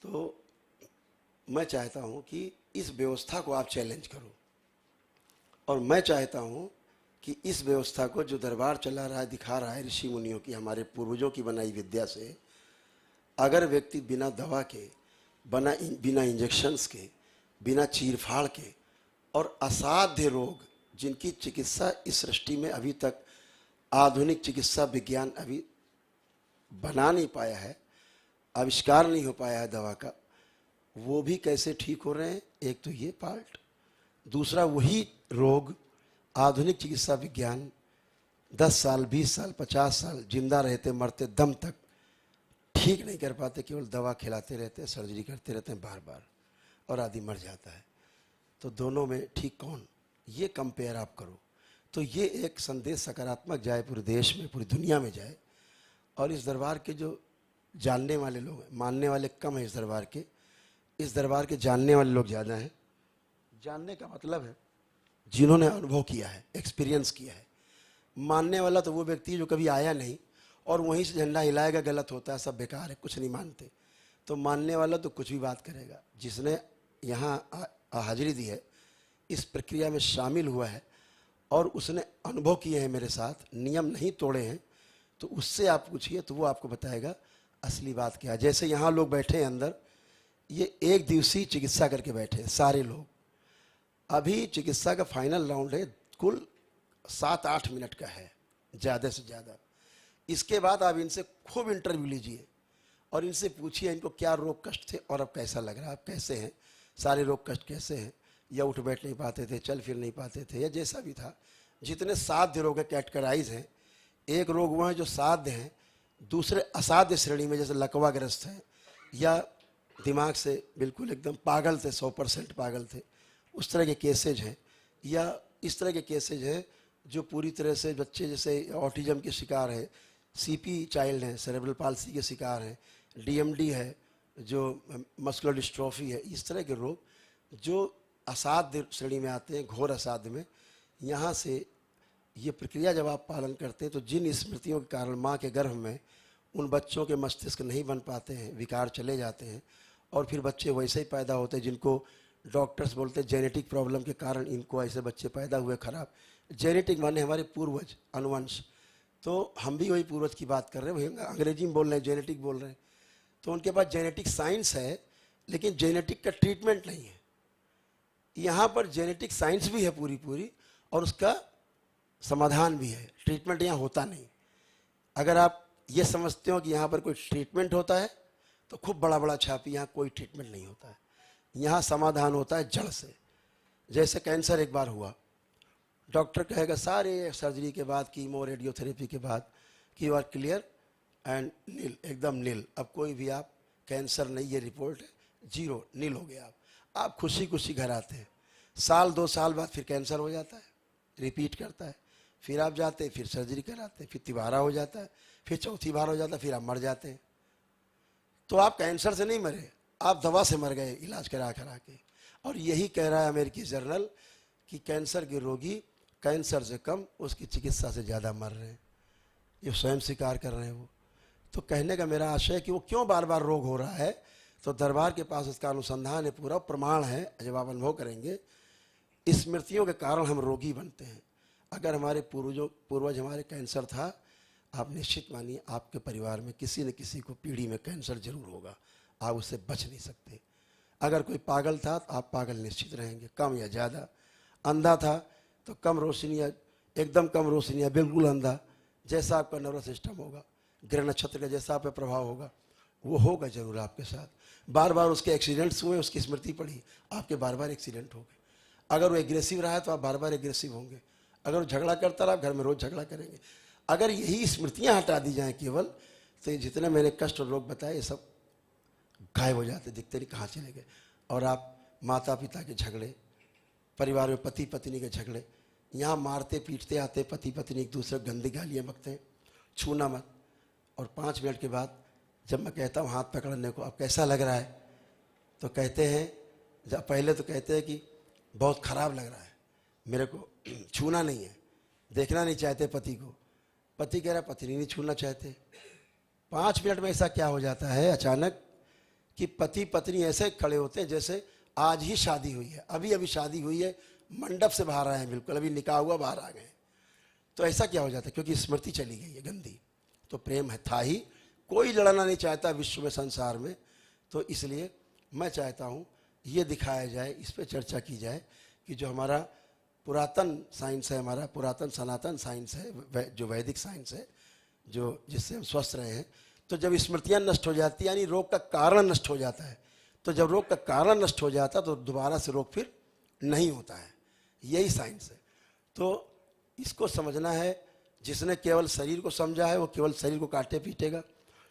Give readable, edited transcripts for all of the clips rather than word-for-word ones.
तो मैं चाहता हूं कि इस व्यवस्था को आप चैलेंज करो, और मैं चाहता हूं कि इस व्यवस्था को जो दरबार चला रहा है, दिखा रहा है ऋषि मुनियों की, हमारे पूर्वजों की बनाई विद्या से, अगर व्यक्ति बिना दवा के, बिना इंजेक्शन्स के, बिना चीरफाड़ के, और असाध्य रोग जिनकी चिकित्सा इस सृष्टि में अभी तक आधुनिक चिकित्सा विज्ञान अभी बना नहीं पाया है, आविष्कार नहीं हो पाया है दवा का, वो भी कैसे ठीक हो रहे हैं। एक तो ये पार्ट, दूसरा वही रोग आधुनिक चिकित्सा विज्ञान 10 साल 20 साल 50 साल जिंदा रहते मरते दम तक ठीक नहीं कर पाते, केवल दवा खिलाते रहते हैं, सर्जरी करते रहते हैं बार बार, और आदमी मर जाता है। तो दोनों में ठीक कौन, ये कंपेयर आप करो। तो ये एक संदेश सकारात्मक जाए पूरे देश में, पूरी दुनिया में जाए। और इस दरबार के जो जानने वाले लोग हैं, मानने वाले कम हैं इस दरबार के जानने वाले लोग ज़्यादा हैं। जानने का मतलब है जिन्होंने अनुभव किया है, एक्सपीरियंस किया है। मानने वाला तो वो व्यक्ति जो कभी आया नहीं और वहीं से झंडा हिलाएगा, गलत होता है, सब बेकार है, कुछ नहीं मानते। तो मानने वाला तो कुछ भी बात करेगा। जिसने यहाँ हाजिरी दी है, इस प्रक्रिया में शामिल हुआ है और उसने अनुभव किए हैं मेरे साथ, नियम नहीं तोड़े हैं, तो उससे आप पूछिए तो वो आपको बताएगा असली बात क्या है। जैसे यहाँ लोग बैठे हैं अंदर, ये 1 दिवसीय चिकित्सा करके बैठे हैं सारे लोग। अभी चिकित्सा का फाइनल राउंड है, कुल 7-8 मिनट का है ज़्यादा से ज़्यादा। इसके बाद आप इनसे खूब इंटरव्यू लीजिए और इनसे पूछिए इनको क्या रोग कष्ट थे और अब कैसा लग रहा है, आप कैसे हैं, सारे रोग कष्ट कैसे हैं, या उठ बैठ नहीं पाते थे, चल फिर नहीं पाते थे, या जैसा भी था। जितने साध्य रोग है कैटेगराइज हैं। एक रोग वो हैं जो साध्य हैं, दूसरे असाध्य श्रेणी में, जैसे लकवाग्रस्त हैं या दिमाग से बिल्कुल एकदम पागल थे, 100% पागल थे, उस तरह के केसेज हैं। या इस तरह के केसेज हैं जो पूरी तरह से बच्चे जैसे ऑटिज्म के शिकार हैं, सीपी चाइल्ड हैं, सेरेब्रल पाल्सी के शिकार हैं, डीएमडी है, जो मस्कुलर डिस्ट्रॉफी है, इस तरह के रोग जो असाध्य श्रेणी में आते हैं, घोर असाध्य में। यहाँ से ये प्रक्रिया जब आप पालन करते हैं तो जिन स्मृतियों के कारण माँ के गर्भ में उन बच्चों के मस्तिष्क नहीं बन पाते हैं, विकार चले जाते हैं और फिर बच्चे वैसे ही पैदा होते हैं जिनको डॉक्टर्स बोलते हैं जेनेटिक प्रॉब्लम के कारण इनको ऐसे बच्चे पैदा हुए खराब। जेनेटिक माने हमारे पूर्वज, अनुवंश। तो हम भी वही पूर्वज की बात कर रहे हैं, वही अंग्रेजी में बोल रहे हैं, जेनेटिक बोल रहे हैं। तो उनके पास जेनेटिक साइंस है लेकिन जेनेटिक का ट्रीटमेंट नहीं है। यहाँ पर जेनेटिक साइंस भी है पूरी और उसका समाधान भी है, ट्रीटमेंट यहाँ होता नहीं। अगर आप ये समझते हो कि यहाँ पर कोई ट्रीटमेंट होता है तो खूब बड़ा छापी, यहाँ कोई ट्रीटमेंट नहीं होता है। यहाँ समाधान होता है जड़ से। जैसे कैंसर एक बार हुआ, डॉक्टर कहेगा सारे सर्जरी के बाद, कीमो रेडियोथेरेपी के बाद कि यू आर क्लियर एंड नील, एकदम नील, अब कोई भी आप कैंसर नहीं, ये रिपोर्ट है, 0 नील हो गया। आप खुशी घर आते हैं। 1-2 साल बाद फिर कैंसर हो जाता है, रिपीट करता है, फिर आप जाते हैं, फिर सर्जरी कराते हैं, फिर तिबारा हो जाता है, फिर चौथी बार हो जाता है, फिर आप मर जाते हैं। तो आप कैंसर से नहीं मरे, आप दवा से मर गए, इलाज करा के। और यही कह रहा है अमेरिकी जर्नल कि कैंसर के रोगी कैंसर से कम उसकी चिकित्सा से ज़्यादा मर रहे हैं। ये स्वयं स्वीकार कर रहे हैं वो। तो कहने का मेरा आशय है कि वो क्यों बार बार रोग हो रहा है, तो दरबार के पास उसका अनुसंधान है, पूरा प्रमाण है। जब आप अनुभव करेंगे, स्मृतियों के कारण हम रोगी बनते हैं। अगर हमारे पूर्वज हमारे कैंसर था, आप निश्चित मानिए आपके परिवार में किसी न किसी को पीढ़ी में कैंसर जरूर होगा, आप उससे बच नहीं सकते। अगर कोई पागल था तो आप पागल निश्चित रहेंगे, कम या ज़्यादा। अंधा था तो कम रोशनी या एकदम कम रोशनी या बिल्कुल अंधा, जैसा आपका नर्वस सिस्टम होगा, ग्रह नक्षत्र का जैसा आप पे प्रभाव होगा, वो होगा जरूर आपके साथ। बार बार उसके एक्सीडेंट्स हुए, उसकी स्मृति पड़ी, आपके बार बार एक्सीडेंट हो गए। अगर वो एग्रेसिव रहा है तो आप बार बार एग्रेसिव होंगे। अगर वो झगड़ा करता रहा, घर में रोज झगड़ा करेंगे। अगर यही स्मृतियां हटा दी जाएं केवल, तो ये जितने मैंने कष्ट और रोग बताए ये सब गायब हो जाते, दिखते नहीं कहाँ चले गए। और आप माता पिता के झगड़े, परिवार में पति पत्नी के झगड़े, यहाँ मारते पीटते आते पति पत्नी एक दूसरे गंदी गालियाँ बकते हैं, छूना मत। और 5 मिनट के बाद जब मैं कहता हूँ हाथ पकड़ने को, अब कैसा लग रहा है, तो कहते हैं, जब पहले तो कहते हैं कि बहुत ख़राब लग रहा है, मेरे को छूना नहीं है, देखना नहीं चाहते पति को। पति कह रहा है पत्नी नहीं छूना चाहते। 5 मिनट में ऐसा क्या हो जाता है अचानक कि पति पत्नी ऐसे खड़े होते हैं जैसे आज ही शादी हुई है, अभी अभी शादी हुई है, मंडप से बाहर आए हैं, बिल्कुल अभी निकाह हुआ बाहर आ गए। तो ऐसा क्या हो जाता है? क्योंकि स्मृति चली गई है गंदी। तो प्रेम है था ही, कोई लड़ना नहीं चाहता विश्व में, संसार में। तो इसलिए मैं चाहता हूँ ये दिखाया जाए, इस पर चर्चा की जाए कि जो हमारा पुरातन साइंस है, हमारा पुरातन सनातन साइंस है, जो वैदिक साइंस है, जो जिससे हम स्वस्थ रहे हैं, तो जब स्मृतियाँ नष्ट हो जाती है, यानी रोग का कारण नष्ट हो जाता है, तो जब रोग का कारण नष्ट हो जाता है तो दोबारा से रोग फिर नहीं होता है। यही साइंस है। तो इसको समझना है। जिसने केवल शरीर को समझा है वो केवल शरीर को काटे पीटेगा।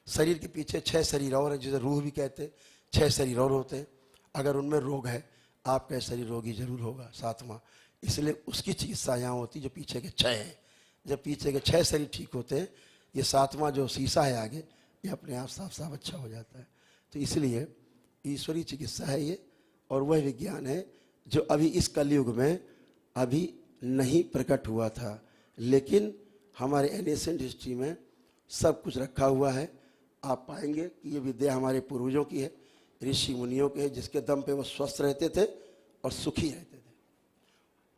शरीर के पीछे 6 शरीर और हैं, जिसे रूह भी कहते हैं। 6 शरीर और होते हैं। अगर उनमें रोग है, आपका शरीर रोगी जरूर होगा, 7वां। इसलिए उसकी चिकित्सा यहाँ होती जो पीछे के 6 हैं। जब पीछे के 6 शरीर ठीक होते हैं, ये 7वां जो शीशा है आगे, ये अपने आप साफ साफ अच्छा हो जाता है। तो इसलिए ईश्वरीय चिकित्सा है ये, और वह विज्ञान है जो अभी इस कलयुग में अभी नहीं प्रकट हुआ था, लेकिन हमारे एनिसेंट हिस्ट्री में सब कुछ रखा हुआ है। आप पाएंगे कि ये विद्या हमारे पूर्वजों की है, ऋषि मुनियों की है, जिसके दम पे वो स्वस्थ रहते थे और सुखी रहते थे।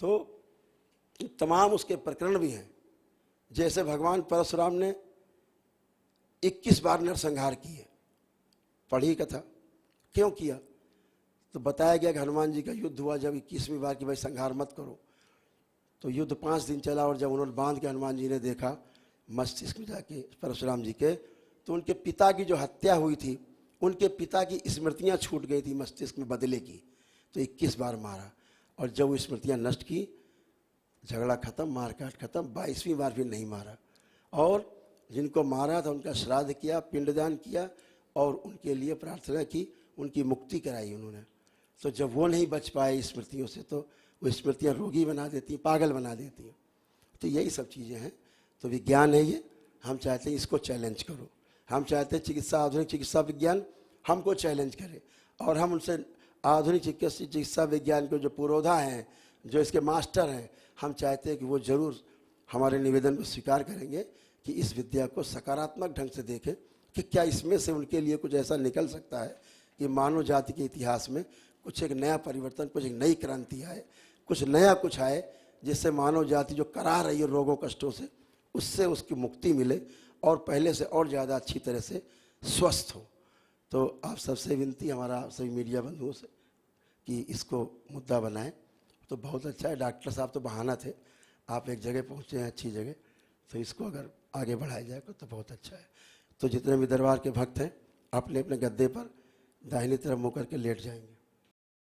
तो तमाम उसके प्रकरण भी हैं। जैसे भगवान परशुराम ने 21 बार नरसंहार किए, पढ़ी कथा। क्यों किया? तो बताया गया कि हनुमान जी का युद्ध हुआ जब 21वीं बार कि भाई संहार मत करो। तो युद्ध 5 दिन चला, और जब उन्होंने बांध के हनुमान जी ने देखा मस्तिष्क में जाके परशुराम जी के, तो उनके पिता की जो हत्या हुई थी, उनके पिता की स्मृतियां छूट गई थी मस्तिष्क में बदले की। तो 21 बार मारा, और जब वो स्मृतियां नष्ट की, झगड़ा खत्म, मारकाट खत्म। 22वीं बार फिर नहीं मारा, और जिनको मारा था उनका श्राद्ध किया, पिंडदान किया, और उनके लिए प्रार्थना की, उनकी मुक्ति कराई उन्होंने। तो जब वो नहीं बच पाए स्मृतियों से, तो वो स्मृतियाँ रोगी बना देती हैं, पागल बना देती हैं। तो यही सब चीज़ें हैं। तो विज्ञान है ये। हम चाहते हैं इसको चैलेंज करो। हम चाहते हैं चिकित्सा, आधुनिक चिकित्सा विज्ञान हमको चैलेंज करे, और हम उनसे आधुनिक चिकित्सा विज्ञान के जो पुरोधा हैं, जो इसके मास्टर हैं, हम चाहते हैं कि वो ज़रूर हमारे निवेदन को स्वीकार करेंगे कि इस विद्या को सकारात्मक ढंग से देखें कि क्या इसमें से उनके लिए कुछ ऐसा निकल सकता है कि मानव जाति के इतिहास में कुछ एक नया परिवर्तन, कुछ एक नई क्रांति आए, कुछ नया कुछ आए, जिससे मानव जाति जो करा रही है रोगों कष्टों से, उससे उसकी मुक्ति मिले, और पहले से और ज़्यादा अच्छी तरह से स्वस्थ हो। तो आप सबसे विनती, हमारा सभी मीडिया बंधुओं से, कि इसको मुद्दा बनाएं। तो बहुत अच्छा है। डॉक्टर साहब तो बहाना थे, आप एक जगह पहुँचे हैं, अच्छी जगह, तो इसको अगर आगे बढ़ाया जाएगा तो बहुत अच्छा है। तो जितने भी दरबार के भक्त हैं, अपने अपने गद्दे पर दाहिनी तरफ मुँह करके लेट जाएंगे।